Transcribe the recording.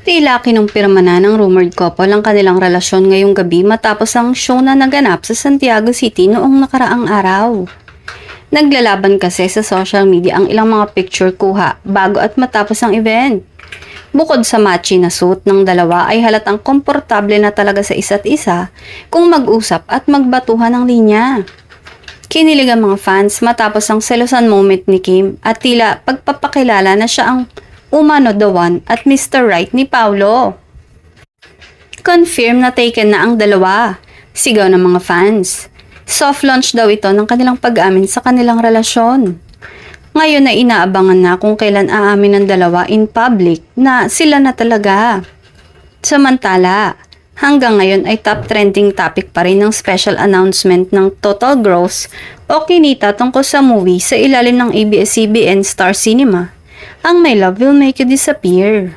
Tila kinumpirma na ng rumored couple ang kanilang relasyon ngayong gabi matapos ang show na naganap sa Santiago City noong nakaraang araw. Naglalaban kasi sa social media ang ilang mga picture kuha bago at matapos ang event. Bukod sa matchy na suit ng dalawa ay halatang komportable na talaga sa isa't isa kung mag-usap at magbatuhan ng linya. Kinilig ang mga fans matapos ang selosan moment ni Kim at tila pagpapakilala na siya ang umano the one at Mr. Right ni Paulo. Confirm na taken na ang dalawa, sigaw ng mga fans. Soft launch daw ito ng kanilang pag-amin sa kanilang relasyon. Ngayon na inaabangan na kung kailan aamin ng dalawa in public na sila na talaga. Samantala, hanggang ngayon ay top trending topic pa rin ng special announcement ng total gross o kinita tungkol sa movie sa ilalim ng ABS-CBN Star Cinema. Ang My Love Will Make You Disappear.